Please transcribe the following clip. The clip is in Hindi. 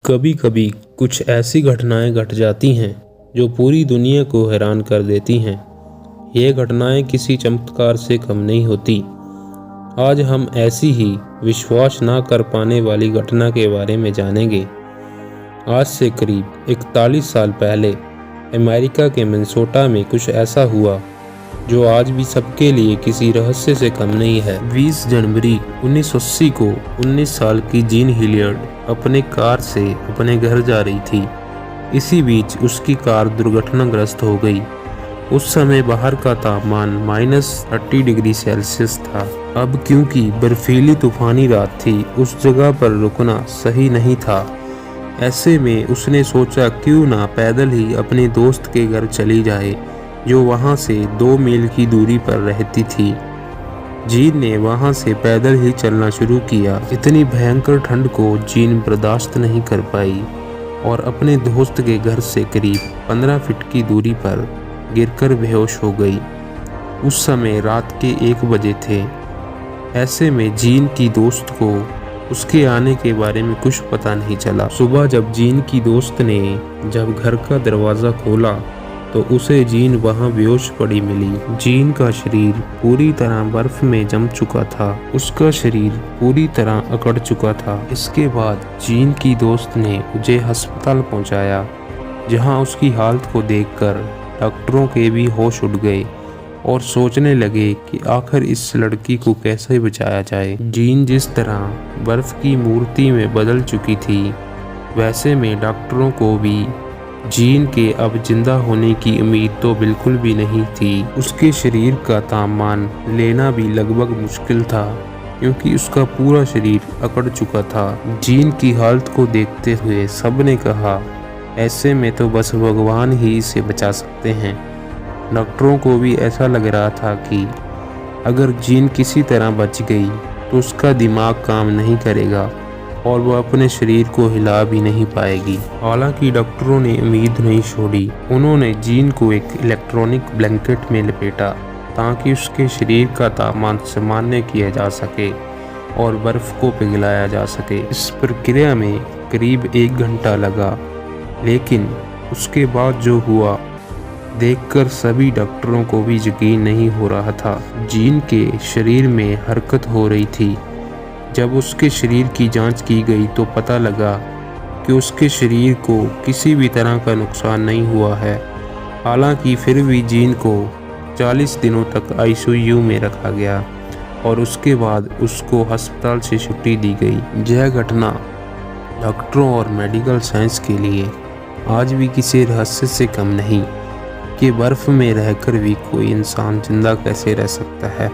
कभी कभी कुछ ऐसी घटनाएं घट जाती हैं जो पूरी दुनिया को हैरान कर देती हैं। ये घटनाएं किसी चमत्कार से कम नहीं होती। आज हम ऐसी ही विश्वास ना कर पाने वाली घटना के बारे में जानेंगे। आज से करीब 41 साल पहले अमेरिका के मिनेसोटा में कुछ ऐसा हुआ जो आज भी सबके लिए किसी रहस्य से कम नहीं है। 20 जनवरी 1980 को 19 साल की जीन हिलियर्ड अपने कार से अपने घर जा रही थी। इसी बीच उसकी कार दुर्घटनाग्रस्त हो गई। उस समय बाहर का तापमान -30 डिग्री सेल्सियस था। अब क्योंकि बर्फीली तूफानी रात थी, उस जगह पर रुकना सही नहीं था। ऐसे में उसने सोचा क्यों ना पैदल ही अपने दोस्त के घर चली जाए जो वहां से 2 मील की दूरी पर रहती थी। जीन ने वहां से पैदल ही चलना शुरू किया। इतनी भयंकर ठंड को जीन बर्दाश्त नहीं कर पाई और अपने दोस्त के घर से करीब 15 फीट की दूरी पर गिरकर बेहोश हो गई। उस समय रात के 1 बजे थे। ऐसे में जीन की दोस्त को उसके आने के बारे में कुछ पता नहीं चला। सुबह जब जीन की दोस्त ने जब घर का दरवाज़ा खोला तो उसे जीन वहां बेहोश पड़ी मिली। जीन का शरीर पूरी तरह बर्फ में जम चुका था। उसका शरीर पूरी तरह अकड़ चुका था। इसके बाद जीन की दोस्त ने उसे अस्पताल पहुंचाया, जहां उसकी हालत को देखकर डॉक्टरों के भी होश उड़ गए और सोचने लगे कि आखिर इस लड़की को कैसे बचाया जाए। जीन जिस तरह बर्फ की मूर्ति में बदल चुकी थी, वैसे में डॉक्टरों को भी जीन के अब जिंदा होने की उम्मीद तो बिल्कुल भी नहीं थी। उसके शरीर का तापमान लेना भी लगभग मुश्किल था क्योंकि उसका पूरा शरीर अकड़ चुका था। जीन की हालत को देखते हुए सबने कहा, ऐसे में तो बस भगवान ही इसे बचा सकते हैं। डॉक्टरों को भी ऐसा लग रहा था कि अगर जीन किसी तरह बच गई तो उसका दिमाग काम नहीं करेगा और वह अपने शरीर को हिला भी नहीं पाएगी। हालांकि डॉक्टरों ने उम्मीद नहीं छोड़ी। उन्होंने जीन को एक इलेक्ट्रॉनिक ब्लैंकेट में लपेटा ताकि उसके शरीर का तापमान सामान्य किया जा सके और बर्फ को पिघलाया जा सके। इस प्रक्रिया में करीब 1 घंटा लगा, लेकिन उसके बाद जो हुआ देखकर सभी डॉक्टरों को भी यकीन नहीं हो रहा था। जीन के शरीर में हरकत हो रही थी। जब उसके शरीर की जांच की गई तो पता लगा कि उसके शरीर को किसी भी तरह का नुकसान नहीं हुआ है। हालांकि फिर भी जीन को 40 दिनों तक आईसीयू में रखा गया और उसके बाद उसको अस्पताल से छुट्टी दी गई। यह घटना डॉक्टरों और मेडिकल साइंस के लिए आज भी किसी रहस्य से कम नहीं कि बर्फ में रहकर भी कोई इंसान जिंदा कैसे रह सकता है।